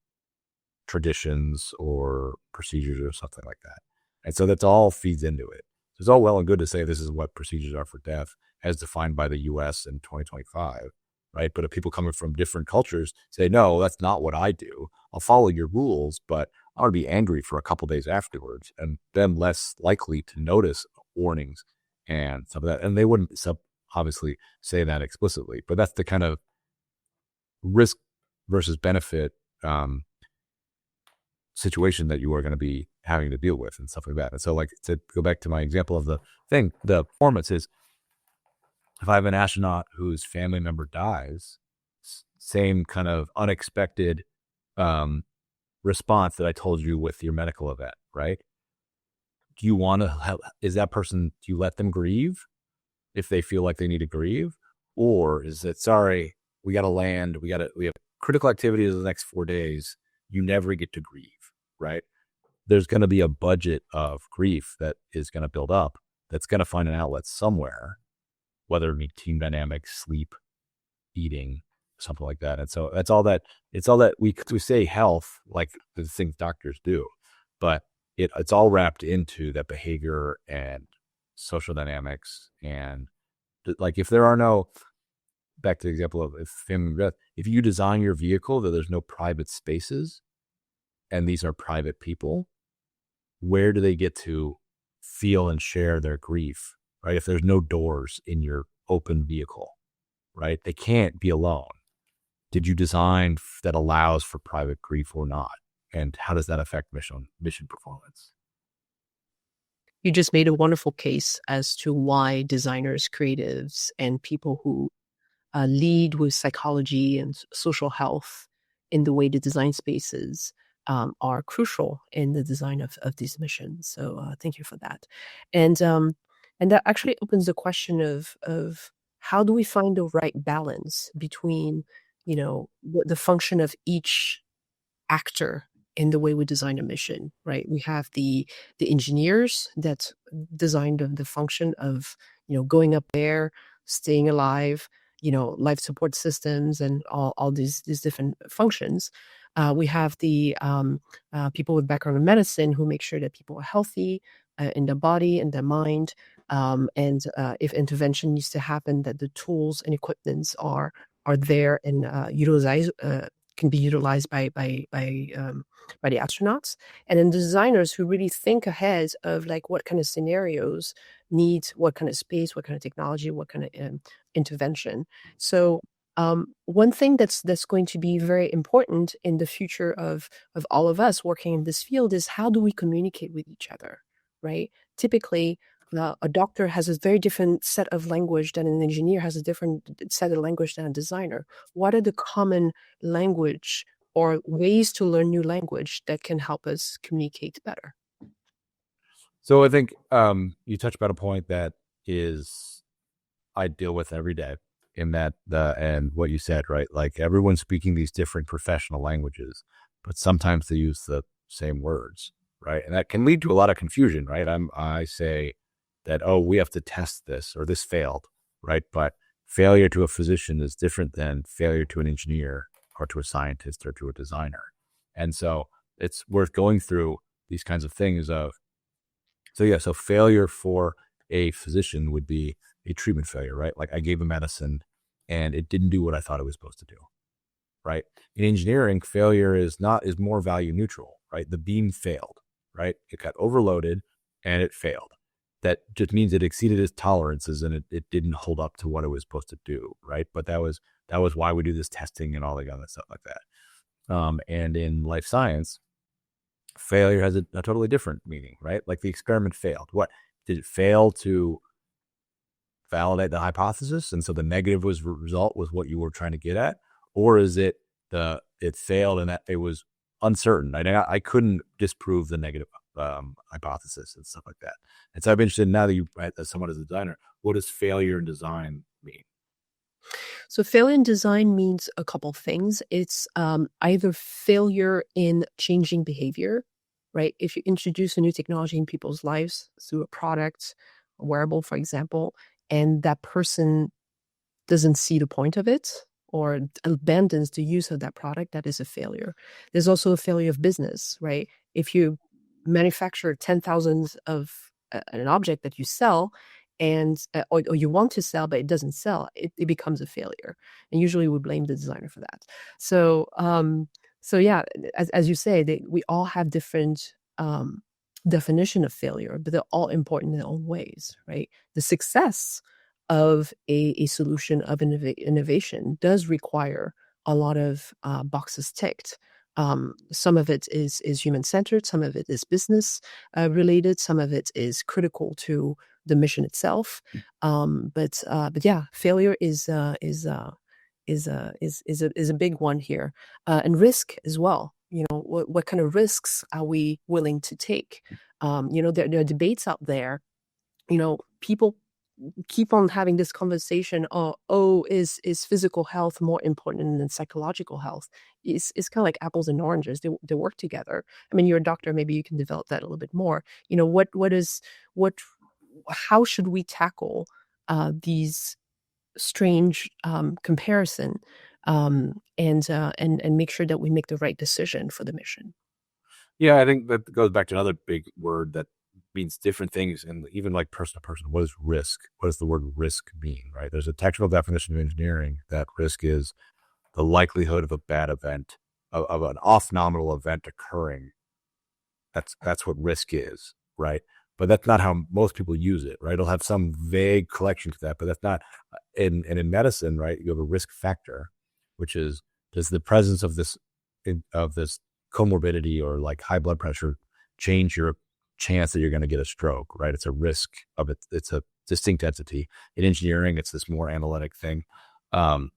traditions or procedures or something like that. And so that's all feeds into it. So it's all well and good to say this is what procedures are for death as defined by the US in 2025, right? But if people coming from different cultures say, no, that's not what I do. I'll follow your rules, but I want to be angry for a couple days afterwards, and then less likely to notice warnings and stuff like that. And they wouldn't obviously say that explicitly, but that's the kind of risk versus benefit situation that you are going to be having to deal with and stuff like that. And so, like, to go back to my example of the performance is, if I have an astronaut whose family member dies, same kind of unexpected response that I told you with your medical event, right? Do you want to have, is that person, do you let them grieve if they feel like they need to grieve? Or is it, sorry, we got to land, we have critical activities the next 4 days, you never get to grieve, right? There's going to be a budget of grief that is going to build up that's going to find an outlet somewhere, whether it be team dynamics, sleep, eating, something like that. And so it's all that we say health, like the things doctors do, but it's all wrapped into that behavior and social dynamics. And like, if there are no, back to the example of if you design your vehicle that there's no private spaces and these are private people, where do they get to feel and share their grief, right? If there's no doors in your open vehicle, right? They can't be alone. Did you design that allows for private grief or not? And how does that affect mission performance? You just made a wonderful case as to why designers, creatives, and people who lead with psychology and social health in the way to design spaces are crucial in the design of these missions. So thank you for that. And that actually opens the question of how do we find the right balance between, the function of each actor in the way we design a mission, right? We have the engineers that design the function of, going up there, staying alive, life support systems and all these different functions. We have the people with background in medicine who make sure that people are healthy in their body and their mind. And if intervention needs to happen, that the tools and equipments are there and can be utilized by the astronauts. And then the designers who really think ahead of like what kind of scenarios need what kind of space, what kind of technology, what kind of intervention. So one thing that's going to be very important in the future of all of us working in this field is how do we communicate with each other, right? Typically, a doctor has a very different set of language than an engineer has a different set of language than a designer. What are the common language or ways to learn new language that can help us communicate better? So I think you touched about a point that is I deal with every day in that and what you said, right? Like everyone's speaking these different professional languages, but sometimes they use the same words, right? And that can lead to a lot of confusion, right? I say that, oh, we have to test this or this failed, right? But failure to a physician is different than failure to an engineer or to a scientist or to a designer. And so it's worth going through these kinds of things of, so failure for a physician would be a treatment failure, right? Like I gave a medicine and it didn't do what I thought it was supposed to do, right? In engineering, failure is more value neutral, right? The beam failed, right? It got overloaded and it failed. That just means it exceeded its tolerances and it didn't hold up to what it was supposed to do, right? But that was why we do this testing and all the other stuff like that. And in life science, failure has a totally different meaning, right? Like the experiment failed. What did it fail to validate the hypothesis, and so the negative result was what you were trying to get at, or is it it failed and that it was uncertain? I couldn't disprove the negative hypothesis and stuff like that. And so I'm interested now that you, as someone as a designer, what does failure in design mean? So failure in design means a couple things. It's either failure in changing behavior, right? If you introduce a new technology in people's lives through a product, a wearable, for example, and that person doesn't see the point of it or abandons the use of that product, that is a failure. There's also a failure of business, right? If you manufacture 10,000 of an object that you sell and or you want to sell but it doesn't sell, it becomes a failure, and usually we blame the designer for that. So yeah, as you say, we all have different definition of failure, but they're all important in their own ways, right? The success of a solution of innovation does require a lot of boxes ticked. Some of it is human-centered, some of it is business related, some of it is critical to the mission itself. But yeah, failure is a big one here, and risk as well. What kind of risks are we willing to take? There are debates out there. People keep on having this conversation. Is physical health more important than psychological health? It's kind of like apples and oranges. They work together. I mean, you're a doctor. Maybe you can develop that a little bit more. How should we tackle these strange comparison and make sure that we make the right decision for the mission? Yeah, I think that goes back to another big word that means different things, and even like person to person. What is risk? What does the word risk mean, right? There's a technical definition of engineering that risk is the likelihood of a bad event, of an off-nominal event occurring. That's what risk is, right? But that's not how most people use it, right? It'll have some vague collection to that, but that's not. In medicine, right? You have a risk factor, which is, does the presence of this comorbidity or like high blood pressure change your chance that you're going to get a stroke, right? It's a risk of it. It's a distinct entity. In engineering, it's this more analytic thing. And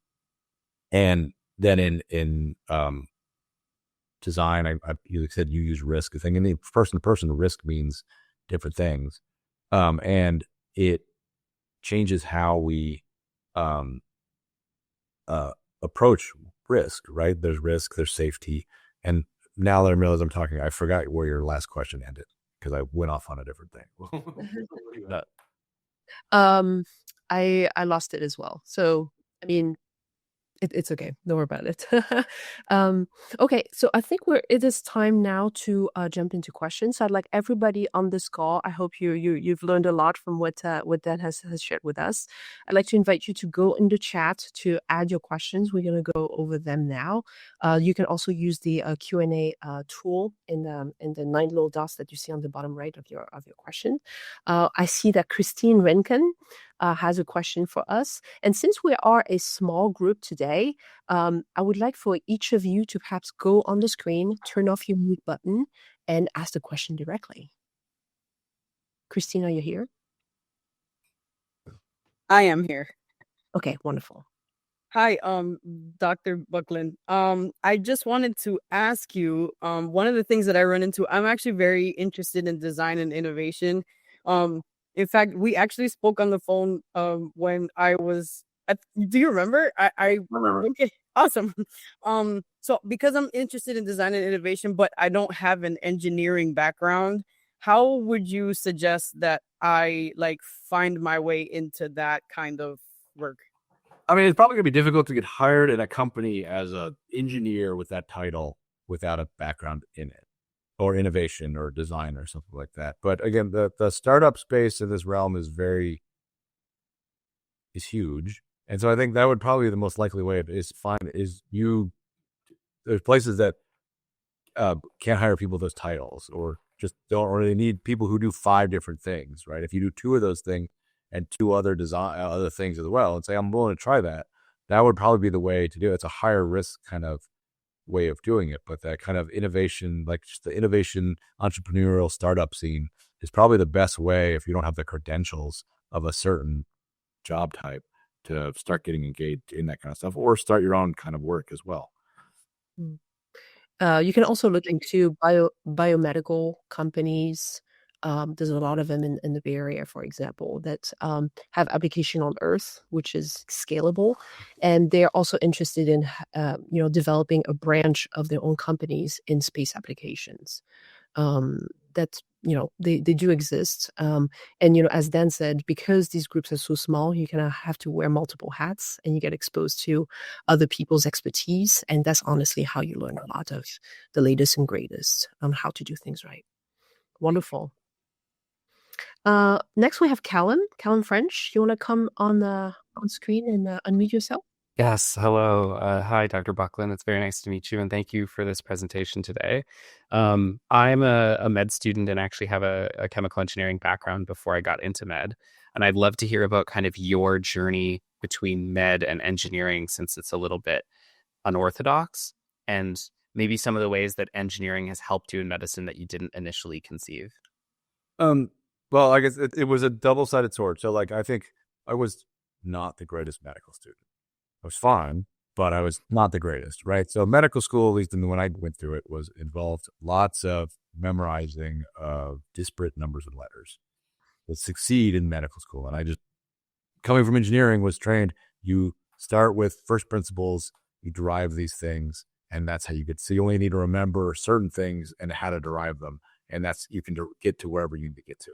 then in design, you said you use risk. I think in the person to person, risk means different things. And it changes how we approach risk, right? There's risk, there's safety. And now that I realize I'm talking, I forgot where your last question ended because I went off on a different thing. I lost it as well. So, I mean, it's okay. Don't worry about it. Okay, so I think it is time now to jump into questions. I'd like everybody on this call. I hope you've learned a lot from what Dan has shared with us. I'd like to invite you to go in the chat to add your questions. We're going to go over them now. You can also use the Q&A tool in the 9 little dots that you see on the bottom right of your question. I see that Christine Renken has a question for us. And since we are a small group today, I would like for each of you to perhaps go on the screen, turn off your mute button, and ask the question directly. Christine, are you here? I am here. Okay, wonderful. Hi, Dr. Buckland. I just wanted to ask you, one of the things that I run into, I'm actually very interested in design and innovation. In fact, we actually spoke on the phone when I was do you remember? I Remember. okay, awesome. So because I'm interested in design and innovation, but I don't have an engineering background, how would you suggest that I like find my way into that kind of work? I mean, it's probably gonna be difficult to get hired in a company as an engineer with that title without a background in it, or innovation or design or something like that. But again, the startup space in this realm is huge, and so I think that would probably be the most likely way. There's places that can't hire people with those titles, or just don't, or they need people who do 5 different things, right? If you do 2 of those things and 2 other things as well, and say I'm willing to try that, that would probably be the way to do it. It's a higher risk kind of way of doing it, but that kind of innovation, like just the innovation entrepreneurial startup scene, is probably the best way if you don't have the credentials of a certain job type to start getting engaged in that kind of stuff, or start your own kind of work as well. You can also look into biomedical companies. There's a lot of them in the Bay Area, for example, that have application on Earth, which is scalable, and they're also interested in developing a branch of their own companies in space applications. That they do exist, and as Dan said, because these groups are so small, you kind of have to wear multiple hats, and you get exposed to other people's expertise, and that's honestly how you learn a lot of the latest and greatest on how to do things right. Wonderful. Next we have Callum French. You want to come on screen and unmute yourself? Yes, hello. Hi, Dr. Buckland. It's very nice to meet you, and thank you for this presentation today. I'm a med student and actually have a chemical engineering background before I got into med, and I'd love to hear about kind of your journey between med and engineering, since it's a little bit unorthodox, and maybe some of the ways that engineering has helped you in medicine that you didn't initially conceive. Well, I guess it was a double-sided sword. So, like, I think I was not the greatest medical student. I was fine, but I was not the greatest, right? So medical school, at least when I went through it, involved lots of memorizing of disparate numbers and letters that succeed in medical school. And I just, coming from engineering, was trained, you start with first principles, you derive these things, and that's how you get. So you only need to remember certain things and how to derive them, and that's, you can get to wherever you need to get to.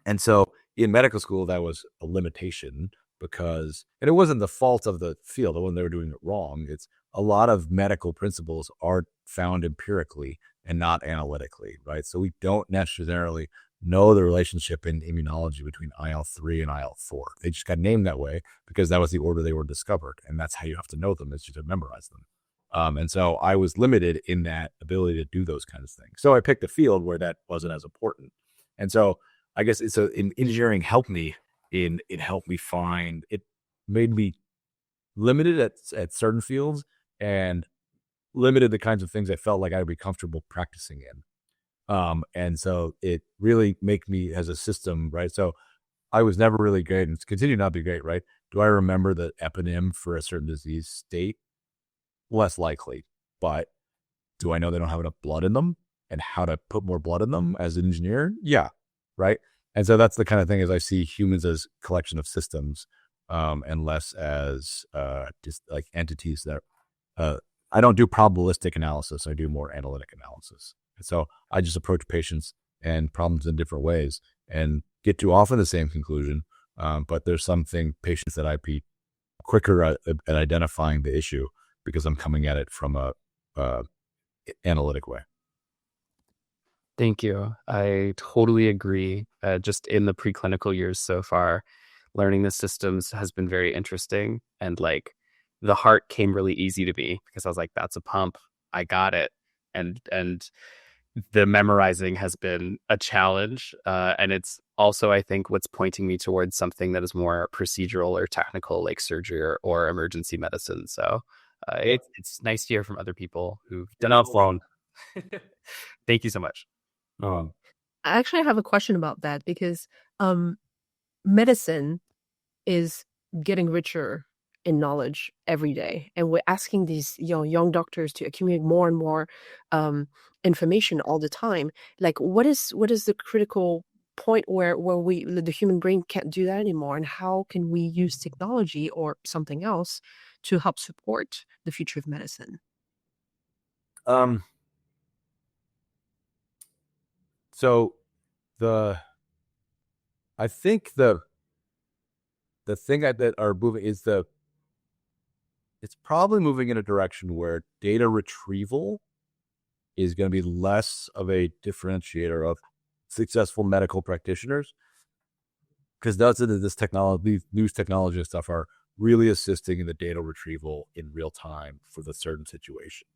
And so in medical school, that was a limitation, because, and it wasn't the fault of the field when they were doing it wrong. It's a lot of medical principles are found empirically and not analytically, right? So we don't necessarily know the relationship in immunology between IL-3 and IL-4. They just got named that way because that was the order they were discovered, and that's how you have to know them, is just to memorize them. And so I was limited in that ability to do those kinds of things. So I picked a field where that wasn't as important. And so I guess engineering helped me. It helped me it made me limited at certain fields, and limited the kinds of things I felt like I would be comfortable practicing in. And so it really made me as a system, right? So I was never really great, and continue not to be great, right? Do I remember the eponym for a certain disease state? Less likely. But do I know they don't have enough blood in them and how to put more blood in them as an engineer? Yeah, right? And so that's the kind of thing, as I see humans as collection of systems, and less as just like entities that I don't do probabilistic analysis. I do more analytic analysis. And so I just approach patients and problems in different ways and get to often the same conclusion. But there's something patients that I'd be quicker at identifying the issue because I'm coming at it from a analytic way. Thank you. I totally agree. Just in the preclinical years so far, learning the systems has been very interesting. And like the heart came really easy to me because I was like, that's a pump. I got it. And the memorizing has been a challenge. And it's also, I think, what's pointing me towards something that is more procedural or technical, like surgery or emergency medicine. So it's nice to hear from other people who've done it alone. Thank you so much. I actually have a question about that, because medicine is getting richer in knowledge every day, and we're asking these young doctors to accumulate more and more information all the time. Like, what is the critical point where the human brain can't do that anymore, and how can we use technology or something else to help support the future of medicine? So I think the thing that are moving is it's probably moving in a direction where data retrieval is going to be less of a differentiator of successful medical practitioners, because this technology, these news technology and stuff are really assisting in the data retrieval in real time for the certain situation,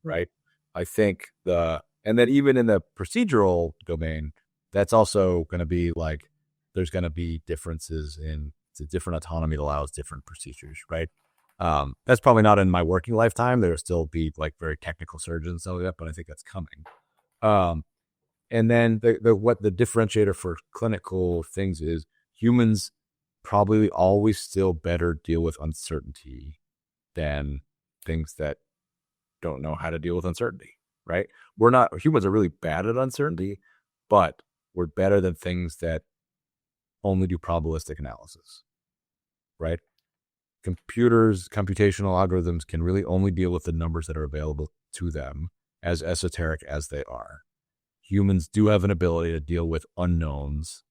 right? I think and then even in the procedural domain, that's also going to be like, there's going to be differences in the different autonomy that allows different procedures, right? That's probably not in my working lifetime. There'll still be like very technical surgeons and stuff like that, but I think that's coming. And then what the differentiator for clinical things is, humans probably always still better deal with uncertainty than things that don't know how to deal with uncertainty, right? Humans are really bad at uncertainty, but we're better than things that only do probabilistic analysis, right? Computers, computational algorithms can really only deal with the numbers that are available to them, as esoteric as they are. Humans do have an ability to deal with unknowns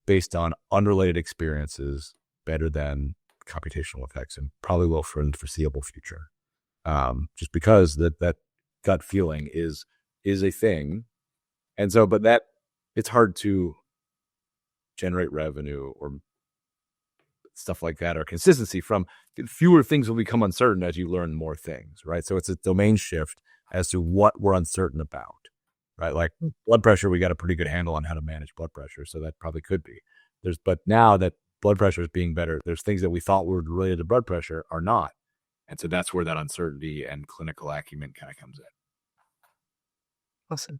based on unrelated experiences better than computational effects, and probably will for the foreseeable future. Just because that gut feeling is a thing. And so, but that it's hard to generate revenue or stuff like that, or consistency from. Fewer things will become uncertain as you learn more things, right? So it's a domain shift as to what we're uncertain about, right? Like blood pressure, we got a pretty good handle on how to manage blood pressure, so that probably could be. But now that blood pressure is being better, there's things that we thought were related to blood pressure are not. And so that's where that uncertainty and clinical acumen kind of comes in. Awesome.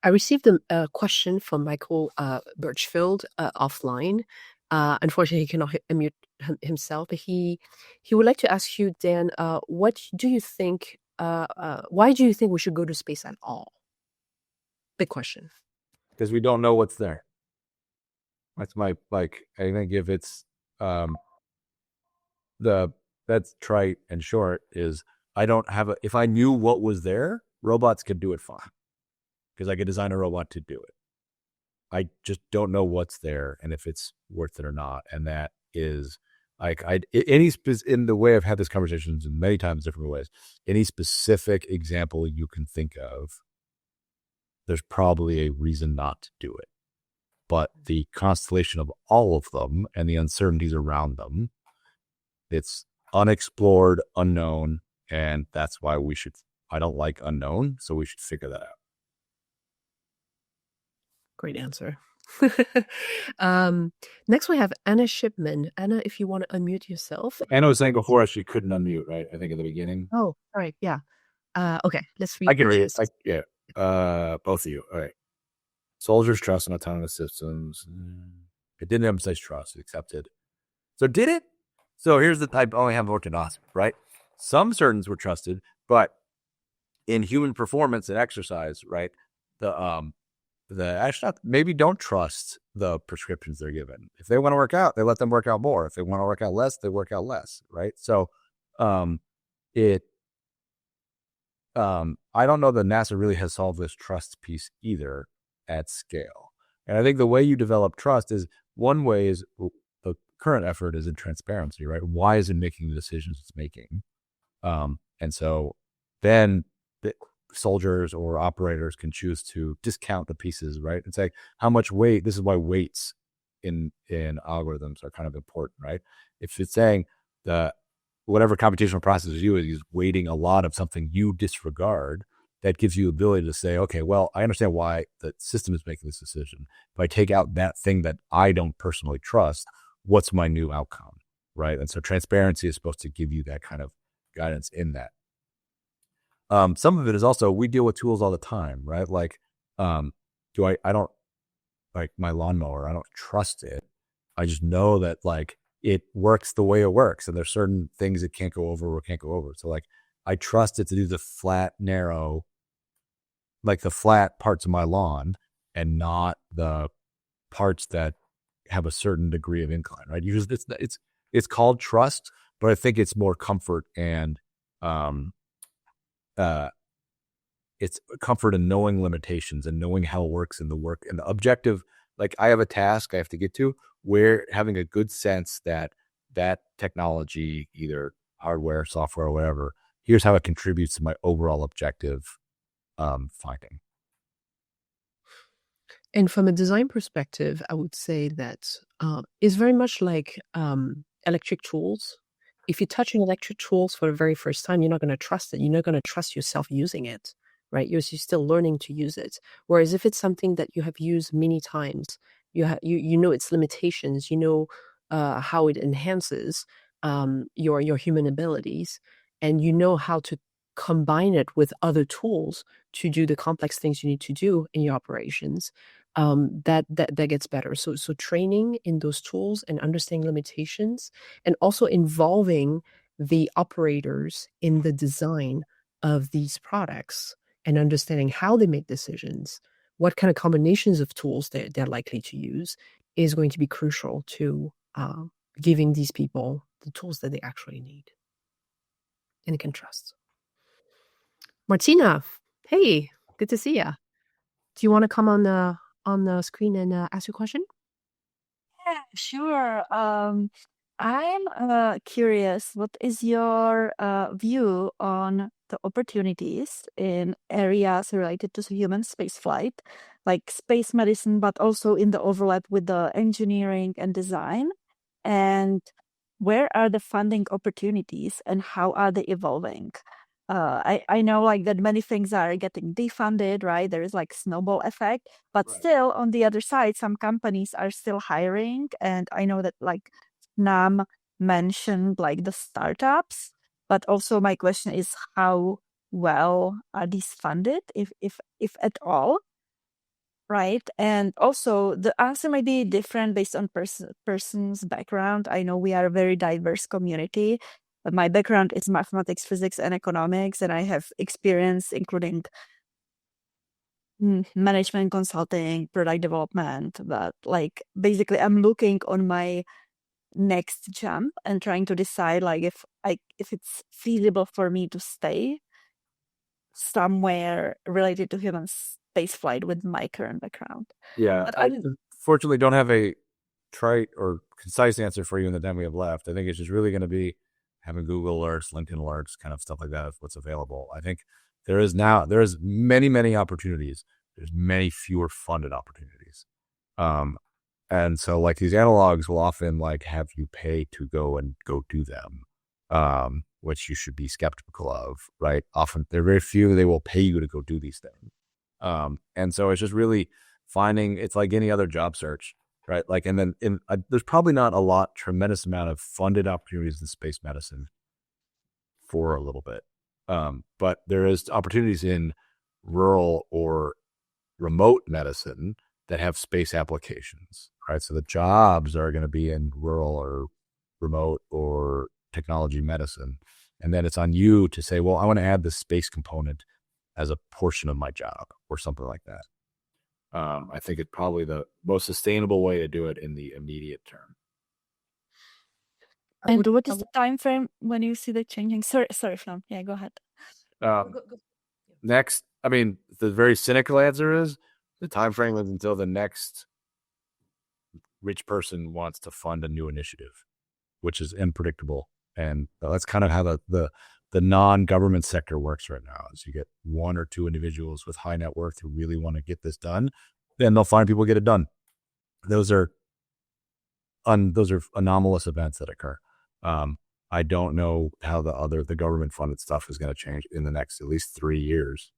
I received a question from Michael Birchfield offline. Unfortunately, he cannot unmute himself, but he would like to ask you, Dan, what do you think? Why do you think we should go to space at all? Big question. Because we don't know what's there. That's I think if it's that's trite and short is, if I knew what was there, robots could do it fine. Because I could design a robot to do it. I just don't know what's there and if it's worth it or not. And that is in the way I've had this conversation in many times, different ways, any specific example you can think of, there's probably a reason not to do it. But the constellation of all of them and the uncertainties around them, it's unexplored, unknown, and that's why I don't like unknown, so we should figure that out. Great answer. Next we have Anna Shipman. Anna, if you want to unmute yourself. Anna was saying before she couldn't unmute, right? I think at the beginning. Oh, all right. Yeah. Okay, let's read. I can read it. Both of you. All right. Soldiers trust in autonomous systems. It didn't emphasize trust. It accepted. So did it? So here's the type. Only have worked in OSMED, right? Some certains were trusted, but in human performance and exercise, right? The astronauts maybe don't trust the prescriptions they're given. If they want to work out, they let them work out more. If they want to work out less, they work out less, right? So I don't know that NASA really has solved this trust piece either at scale. And I think the way you develop trust is, one way is the current effort is in transparency, right? Why is it making the decisions it's making? And so then the soldiers or operators can choose to discount the pieces, right? And say how much weight. This is why weights in algorithms are kind of important, right? If it's saying whatever computational process you is weighting a lot of something you disregard, that gives you the ability to say, okay, well, I understand why the system is making this decision. If I take out that thing that I don't personally trust, what's my new outcome, right? And so transparency is supposed to give you that kind of guidance in that. Some of it is also, we deal with tools all the time, right? Like, I don't like my lawnmower. I don't trust it. I just know that like it works the way it works, and there's certain things it can't go over or can't go over. So like, I trust it to do the flat, narrow, like the flat parts of my lawn, and not the parts that have a certain degree of incline, right? Usually it's called trust, but I think it's more comfort and it's comfort in knowing limitations and knowing how it works in the work and the objective. Like I have a task I have to get to, where having a good sense that technology, either hardware, software, or whatever, here's how it contributes to my overall objective finding. And from a design perspective, I would say that it's very much like electric tools. If you're touching electric tools for the very first time, you're not going to trust it. You're not going to trust yourself using it, right? You're still learning to use it. Whereas if it's something that you have used many times, you know its limitations, you know how it enhances your human abilities, and you know how to combine it with other tools to do the complex things you need to do in your operations, that gets better. So training in those tools and understanding limitations, and also involving the operators in the design of these products and understanding how they make decisions, what kind of combinations of tools they're likely to use, is going to be crucial to giving these people the tools that they actually need and can trust. Martina, hey, good to see you. Do you want to come on the screen and ask your question? Yeah, sure. I'm curious, what is your view on the opportunities in areas related to human spaceflight, like space medicine, but also in the overlap with the engineering and design? And where are the funding opportunities and how are they evolving? I know like that many things are getting defunded, right? There is like snowball effect, but Right. still on the other side, some companies are still hiring. And I know that like Phnam mentioned like the startups, but also my question is how well are these funded, if at all? Right. And also the answer may be different based on person's background. I know we are a very diverse community, but my background is mathematics, physics, and economics, and I have experience including management consulting, product development. But like basically I'm looking on my next jump and trying to decide like if it's feasible for me to stay somewhere related to human spaceflight with my current background. Yeah, But I fortunately don't have a trite or concise answer for you in the time we have left. I think it's just really going to be having Google alerts, LinkedIn alerts, kind of stuff like that, what's available. I think there is many opportunities. There's many fewer funded opportunities. And so like these analogs will often like have you pay to go do them, which you should be skeptical of, right? Often there are very few, they will pay you to go do these things. And so it's just really finding, it's like any other job search, right? Like, and then there's probably not tremendous amount of funded opportunities in space medicine for a little bit. But there is opportunities in rural or remote medicine that have space applications, right? So the jobs are going to be in rural or remote or technology medicine. And then it's on you to say, well, I want to add the space component as a portion of my job or something like that. I think it's probably the most sustainable way to do it in the immediate term. And what is the time frame when you see the changing? Sorry, Phnam. Yeah, go ahead. Next, I mean, the very cynical answer is the time frame is until the next rich person wants to fund a new initiative, which is unpredictable. And that's kind of how the non-government sector works right now. Is you get one or two individuals with high net worth who really want to get this done, then they'll find people get it done. Those are anomalous events that occur. I don't know how the government funded stuff is going to change in the next at least 3 years.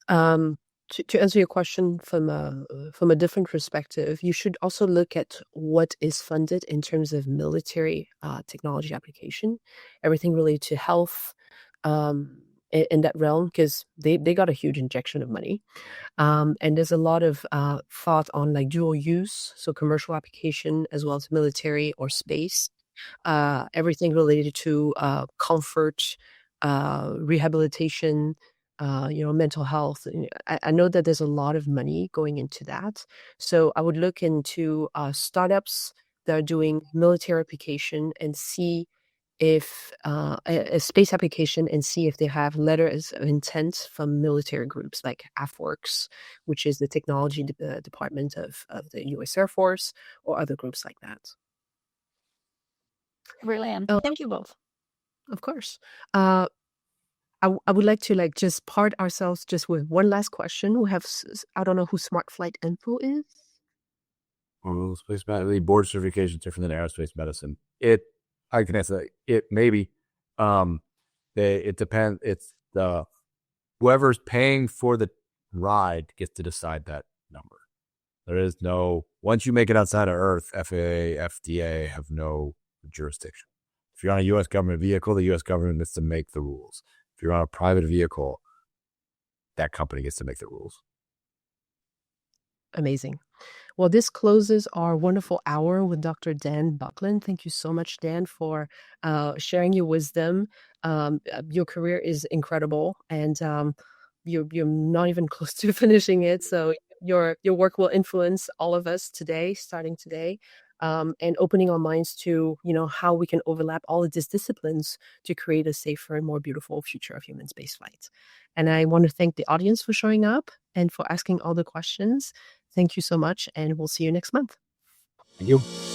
To answer your question from a different perspective, you should also look at what is funded in terms of military technology application, everything related to health in that realm, because they got a huge injection of money. And there's a lot of thought on like dual use, so commercial application as well as military or space, everything related to comfort, rehabilitation, mental health. I know that there's a lot of money going into that. So I would look into startups that are doing military application and see if a space application and see if they have letters of intent from military groups like AFWorks, which is the technology department of the U.S. Air Force, or other groups like that. Brilliant. Thank you both. Of course. I would like to just part ourselves just with one last question. We have, I don't know who Smart Flight Info is. Well, space medicine, board certification is different than aerospace medicine. I can answer that. It maybe, it depends. It's whoever's paying for the ride gets to decide that number. There is no, once you make it outside of Earth, FAA, FDA have no jurisdiction. If you're on a U.S. government vehicle, the U.S. government gets to make the rules. If you're on a private vehicle, that company gets to make the rules. Amazing. Well, this closes our wonderful hour with Dr. Dan Buckland. Thank you so much, Dan, for sharing your wisdom. Your career is incredible, and you're not even close to finishing it. So your work will influence all of us today, starting today, and opening our minds to how we can overlap all of these disciplines to create a safer and more beautiful future of human spaceflight. And I want to thank the audience for showing up and for asking all the questions. Thank you so much, and we'll see you next month. Thank you.